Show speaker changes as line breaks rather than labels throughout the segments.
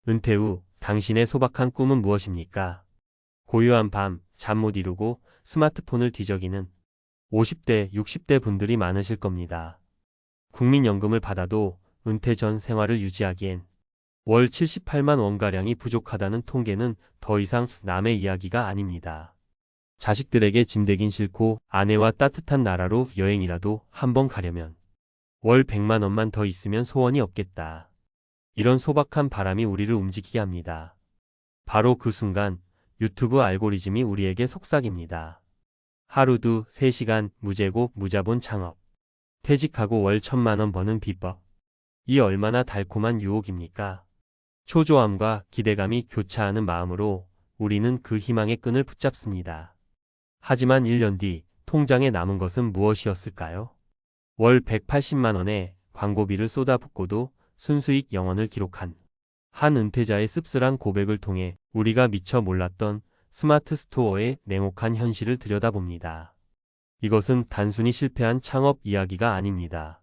은퇴 후 당신의 소박한 꿈은 무엇입니까? 고요한 밤, 잠 못 이루고 스마트폰을 뒤적이는 50대, 60대 분들이 많으실 겁니다. 국민연금을 받아도 은퇴 전 생활을 유지하기엔 월 78만 원가량이 부족하다는 통계는 더 이상 남의 이야기가 아닙니다. 자식들에게 짐대긴 싫고 아내와 따뜻한 나라로 여행이라도 한번 가려면 월 100만 원만 더 있으면 소원이 없겠다. 이런 소박한 바람이 우리를 움직이게 합니다. 바로 그 순간 유튜브 알고리즘이 우리에게 속삭입니다. 하루도 3시간 무재고 무자본 창업. 퇴직하고 월 1,000만 원 버는 비법. 이 얼마나 달콤한 유혹입니까? 초조함과 기대감이 교차하는 마음으로 우리는 그 희망의 끈을 붙잡습니다. 하지만 1년 뒤 통장에 남은 것은 무엇이었을까요? 월 180만 원의 광고비를 쏟아붓고도 순수익 0원을 기록한 한 은퇴자의 씁쓸한 고백을 통해 우리가 미처 몰랐던 스마트 스토어의 냉혹한 현실을 들여다봅니다. 이것은 단순히 실패한 창업 이야기가 아닙니다.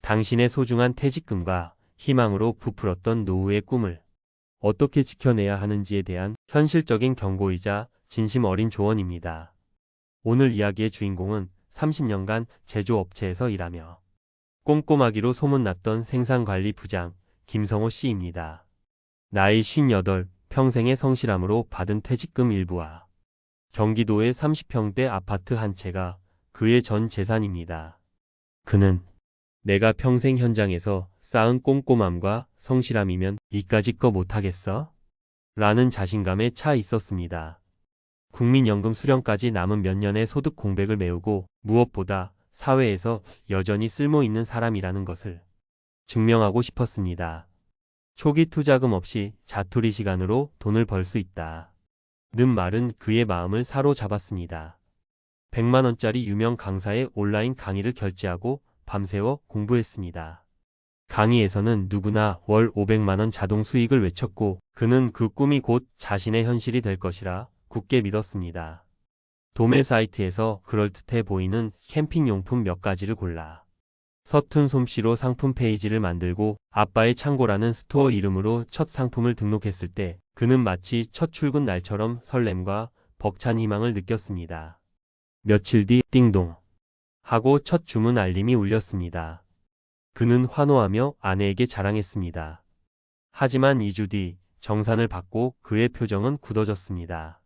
당신의 소중한 퇴직금과 희망으로 부풀었던 노후의 꿈을 어떻게 지켜내야 하는지에 대한 현실적인 경고이자 진심 어린 조언입니다. 오늘 이야기의 주인공은 30년간 제조업체에서 일하며 꼼꼼하기로 소문났던 생산관리 부장 김성호 씨입니다. 나이 58, 평생의 성실함으로 받은 퇴직금 일부와 경기도의 30평대 아파트 한 채가 그의 전 재산입니다. 그는 내가 평생 현장에서 쌓은 꼼꼼함과 성실함이면 이까짓 거 못하겠어? 라는 자신감에 차 있었습니다. 국민연금 수령까지 남은 몇 년의 소득 공백을 메우고 무엇보다 사회에서 여전히 쓸모있는 사람이라는 것을 증명하고 싶었습니다. 초기 투자금 없이 자투리 시간으로 돈을 벌 수 있다. 는 말은 그의 마음을 사로잡았습니다. 100만 원짜리 유명 강사의 온라인 강의를 결제하고 밤새워 공부했습니다. 강의에서는 누구나 월 500만 원 자동 수익을 외쳤고 그는 그 꿈이 곧 자신의 현실이 될 것이라 굳게 믿었습니다. 도매 사이트에서 그럴듯해 보이는 캠핑용품 몇 가지를 골라 서툰 솜씨로 상품 페이지를 만들고 아빠의 창고라는 스토어 이름으로 첫 상품을 등록했을 때 그는 마치 첫 출근 날처럼 설렘과 벅찬 희망을 느꼈습니다. 며칠 뒤 띵동 하고 첫 주문 알림이 울렸습니다. 그는 환호하며 아내에게 자랑했습니다. 하지만 2주 뒤 정산을 받고 그의 표정은 굳어졌습니다.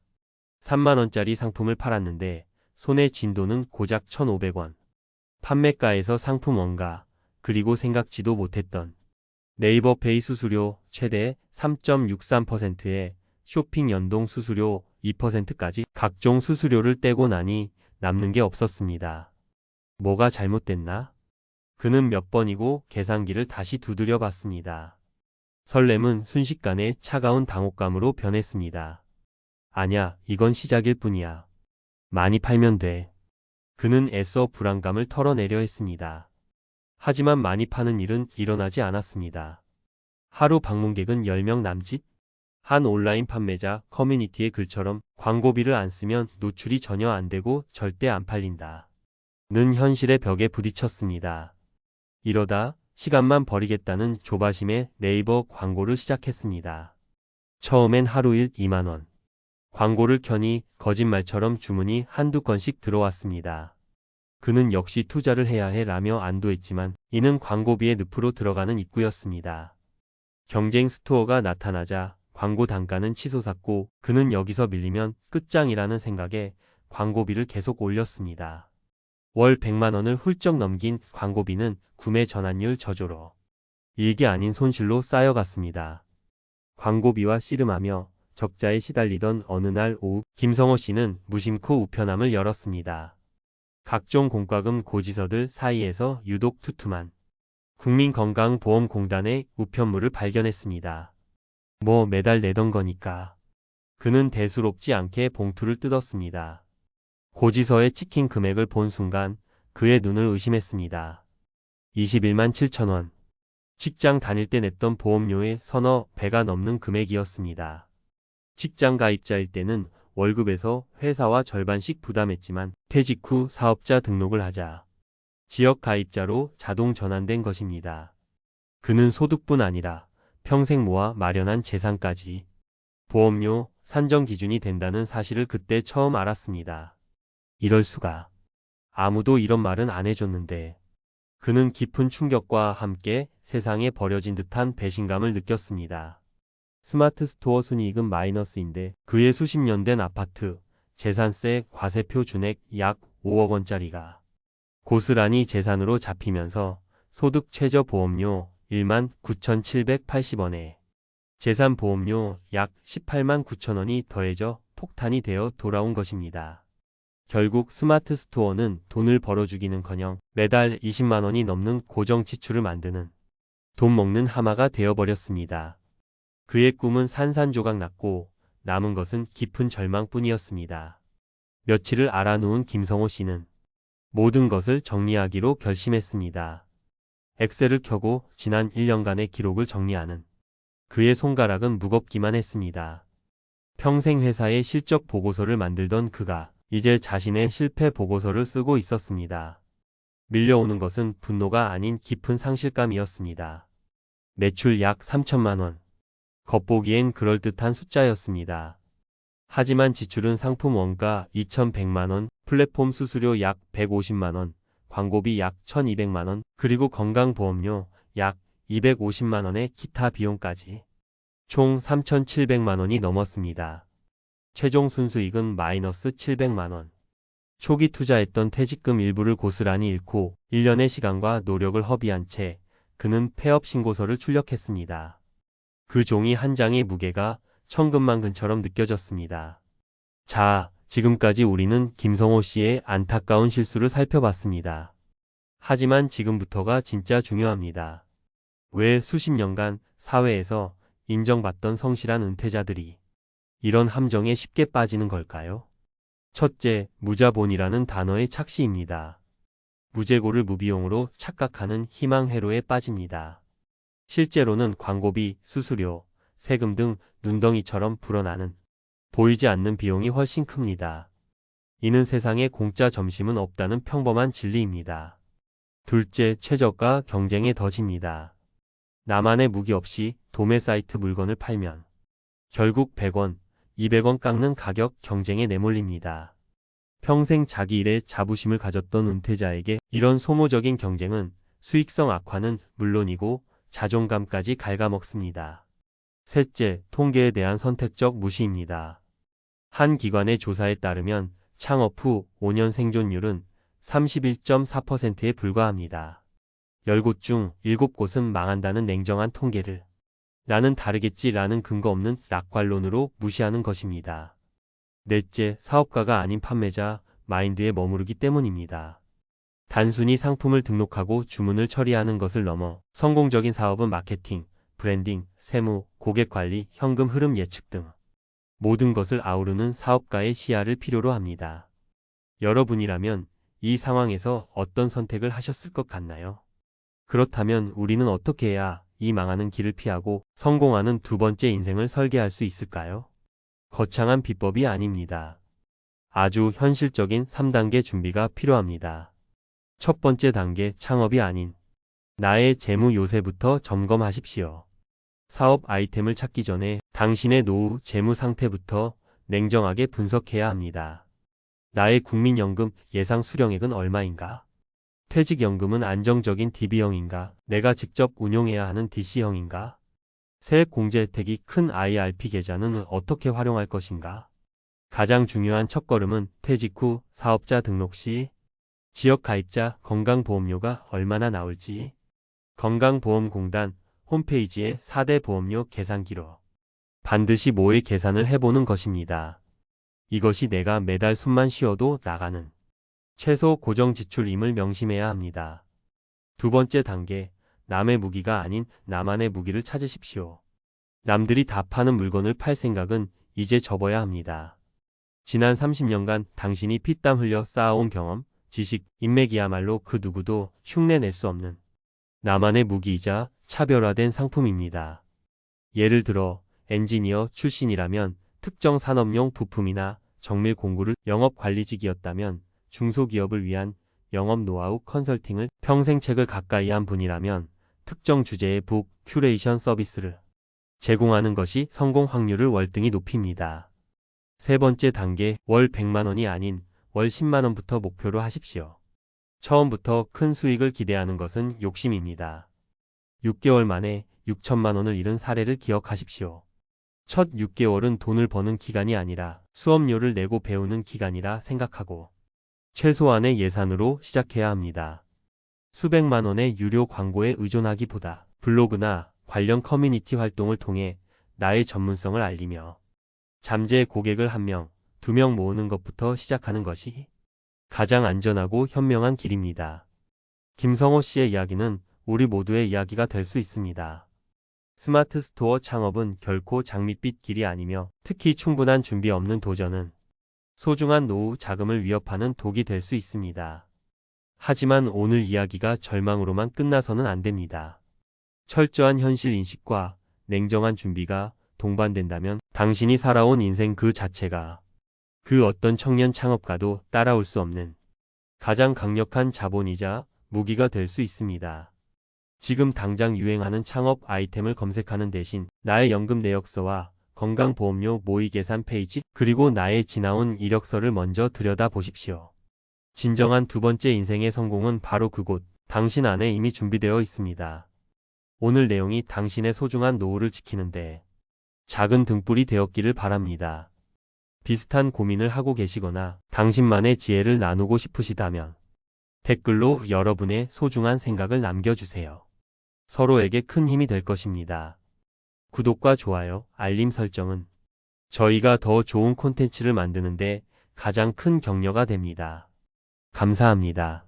3만 원짜리 상품을 팔았는데 손에 쥔 돈은 고작 1,500원. 판매가에서 상품 원가, 그리고 생각지도 못했던 네이버 페이 수수료 최대 3.63%에 쇼핑 연동 수수료 2%까지 각종 수수료를 떼고 나니 남는 게 없었습니다. 뭐가 잘못됐나? 그는 몇 번이고 계산기를 다시 두드려 봤습니다. 설렘은 순식간에 차가운 당혹감으로 변했습니다. 아냐, 이건 시작일 뿐이야. 많이 팔면 돼. 그는 애써 불안감을 털어내려 했습니다. 하지만 많이 파는 일은 일어나지 않았습니다. 하루 방문객은 10명 남짓? 한 온라인 판매자 커뮤니티의 글처럼 광고비를 안 쓰면 노출이 전혀 안 되고 절대 안 팔린다. 는 현실의 벽에 부딪혔습니다. 이러다 시간만 버리겠다는 조바심에 네이버 광고를 시작했습니다. 처음엔 하루 일 2만 원. 광고를 켜니 거짓말처럼 주문이 한두 건씩 들어왔습니다. 그는 역시 투자를 해야 해 라며 안도했지만 이는 광고비의 늪으로 들어가는 입구였습니다. 경쟁 스토어가 나타나자 광고 단가는 치솟았고 그는 여기서 밀리면 끝장이라는 생각에 광고비를 계속 올렸습니다. 월 100만 원을 훌쩍 넘긴 광고비는 구매 전환율 저조로 일이 아닌 손실로 쌓여갔습니다. 광고비와 씨름하며 적자에 시달리던 어느 날 오후 김성호 씨는 무심코 우편함을 열었습니다. 각종 공과금 고지서들 사이에서 유독 투툼한 국민건강보험공단의 우편물을 발견했습니다. 뭐 매달 내던 거니까. 그는 대수롭지 않게 봉투를 뜯었습니다. 고지서에 찍힌 금액을 본 순간 그의 눈을 의심했습니다. 21만 7천 원. 직장 다닐 때 냈던 보험료의 서너 배가 넘는 금액이었습니다. 직장 가입자일 때는 월급에서 회사와 절반씩 부담했지만 퇴직 후 사업자 등록을 하자 지역 가입자로 자동 전환된 것입니다. 그는 소득뿐 아니라 평생 모아 마련한 재산까지 보험료 산정 기준이 된다는 사실을 그때 처음 알았습니다. 이럴 수가. 아무도 이런 말은 안 해줬는데. 그는 깊은 충격과 함께 세상에 버려진 듯한 배신감을 느꼈습니다. 스마트 스토어 순이익은 마이너스인데 그의 수십 년 된 아파트, 재산세 과세표 준액 약 5억 원짜리가 고스란히 재산으로 잡히면서 소득 최저 보험료 1만 9,780원에 재산 보험료 약 18만 9천 원이 더해져 폭탄이 되어 돌아온 것입니다. 결국 스마트 스토어는 돈을 벌어주기는커녕 매달 20만 원이 넘는 고정 지출을 만드는 돈 먹는 하마가 되어버렸습니다. 그의 꿈은 산산조각 났고 남은 것은 깊은 절망뿐이었습니다. 며칠을 알아놓은 김성호 씨는 모든 것을 정리하기로 결심했습니다. 엑셀을 켜고 지난 1년간의 기록을 정리하는 그의 손가락은 무겁기만 했습니다. 평생 회사의 실적 보고서를 만들던 그가 이제 자신의 실패 보고서를 쓰고 있었습니다. 밀려오는 것은 분노가 아닌 깊은 상실감이었습니다. 매출 약 3천만 원. 겉보기엔 그럴듯한 숫자였습니다. 하지만 지출은 상품 원가 2,100만 원, 플랫폼 수수료 약 150만 원, 광고비 약 1,200만 원, 그리고 건강보험료 약 250만 원의 기타 비용까지 총 3,700만 원이 넘었습니다. 최종 순수익은 마이너스 700만 원. 초기 투자했던 퇴직금 일부를 고스란히 잃고 1년의 시간과 노력을 허비한 채 그는 폐업 신고서를 출력했습니다. 그 종이 한 장의 무게가 천근만근처럼 느껴졌습니다. 자, 지금까지 우리는 김성호 씨의 안타까운 실수를 살펴봤습니다. 하지만 지금부터가 진짜 중요합니다. 왜 수십 년간 사회에서 인정받던 성실한 은퇴자들이 이런 함정에 쉽게 빠지는 걸까요? 첫째, 무자본이라는 단어의 착시입니다. 무재고를 무비용으로 착각하는 희망 회로에 빠집니다. 실제로는 광고비, 수수료, 세금 등 눈덩이처럼 불어나는 보이지 않는 비용이 훨씬 큽니다. 이는 세상에 공짜 점심은 없다는 평범한 진리입니다. 둘째, 최저가 경쟁에 더집니다. 나만의 무기 없이 도매 사이트 물건을 팔면 결국 100원, 200원 깎는 가격 경쟁에 내몰립니다. 평생 자기 일에 자부심을 가졌던 은퇴자에게 이런 소모적인 경쟁은 수익성 악화는 물론이고 자존감까지 갉아먹습니다. 셋째, 통계에 대한 선택적 무시입니다. 한 기관의 조사에 따르면 창업 후 5년 생존율은 31.4%에 불과합니다. 10곳 중 7곳은 망한다는 냉정한 통계를 나는 다르겠지라는 근거 없는 낙관론으로 무시하는 것입니다. 넷째, 사업가가 아닌 판매자 마인드에 머무르기 때문입니다. 단순히 상품을 등록하고 주문을 처리하는 것을 넘어 성공적인 사업은 마케팅, 브랜딩, 세무, 고객 관리, 현금 흐름 예측 등 모든 것을 아우르는 사업가의 시야를 필요로 합니다. 여러분이라면 이 상황에서 어떤 선택을 하셨을 것 같나요? 그렇다면 우리는 어떻게 해야 이 망하는 길을 피하고 성공하는 두 번째 인생을 설계할 수 있을까요? 거창한 비법이 아닙니다. 아주 현실적인 3단계 준비가 필요합니다. 첫 번째 단계, 창업이 아닌 나의 재무 요새부터 점검하십시오. 사업 아이템을 찾기 전에 당신의 노후 재무 상태부터 냉정하게 분석해야 합니다. 나의 국민연금 예상 수령액은 얼마인가? 퇴직연금은 안정적인 DB형인가? 내가 직접 운용해야 하는 DC형인가? 세액공제 혜택이 큰 IRP 계좌는 어떻게 활용할 것인가? 가장 중요한 첫걸음은 퇴직 후 사업자 등록 시 지역 가입자 건강보험료가 얼마나 나올지 건강보험공단 홈페이지에 4대 보험료 계산 기록 반드시 모의 계산을 해보는 것입니다. 이것이 내가 매달 숨만 쉬어도 나가는 최소 고정 지출임을 명심해야 합니다. 두 번째 단계, 남의 무기가 아닌 나만의 무기를 찾으십시오. 남들이 다 파는 물건을 팔 생각은 이제 접어야 합니다. 지난 30년간 당신이 피땀 흘려 쌓아온 경험, 지식, 인맥이야말로 그 누구도 흉내낼 수 없는 나만의 무기이자 차별화된 상품입니다. 예를 들어 엔지니어 출신이라면 특정 산업용 부품이나 정밀 공구를 영업관리직이었다면 중소기업을 위한 영업 노하우 컨설팅을 평생 책을 가까이 한 분이라면 특정 주제의 북 큐레이션 서비스를 제공하는 것이 성공 확률을 월등히 높입니다. 세 번째 단계, 월 100만 원이 아닌 월 10만 원부터 목표로 하십시오. 처음부터 큰 수익을 기대하는 것은 욕심입니다. 6개월 만에 6천만 원을 잃은 사례를 기억하십시오. 첫 6개월은 돈을 버는 기간이 아니라 수업료를 내고 배우는 기간이라 생각하고 최소한의 예산으로 시작해야 합니다. 수백만 원의 유료 광고에 의존하기보다 블로그나 관련 커뮤니티 활동을 통해 나의 전문성을 알리며 잠재 고객을 1명, 2명 모으는 것부터 시작하는 것이 가장 안전하고 현명한 길입니다. 김성호 씨의 이야기는 우리 모두의 이야기가 될 수 있습니다. 스마트 스토어 창업은 결코 장밋빛 길이 아니며 특히 충분한 준비 없는 도전은 소중한 노후 자금을 위협하는 독이 될 수 있습니다. 하지만 오늘 이야기가 절망으로만 끝나서는 안 됩니다. 철저한 현실 인식과 냉정한 준비가 동반된다면 당신이 살아온 인생 그 자체가 그 어떤 청년 창업가도 따라올 수 없는 가장 강력한 자본이자 무기가 될 수 있습니다. 지금 당장 유행하는 창업 아이템을 검색하는 대신 나의 연금 내역서와 건강보험료 모의 계산 페이지 그리고 나의 지나온 이력서를 먼저 들여다보십시오. 진정한 두 번째 인생의 성공은 바로 그곳 당신 안에 이미 준비되어 있습니다. 오늘 내용이 당신의 소중한 노후를 지키는데 작은 등불이 되었기를 바랍니다. 비슷한 고민을 하고 계시거나 당신만의 지혜를 나누고 싶으시다면 댓글로 여러분의 소중한 생각을 남겨주세요. 서로에게 큰 힘이 될 것입니다. 구독과 좋아요, 알림 설정은 저희가 더 좋은 콘텐츠를 만드는데 가장 큰 격려가 됩니다. 감사합니다.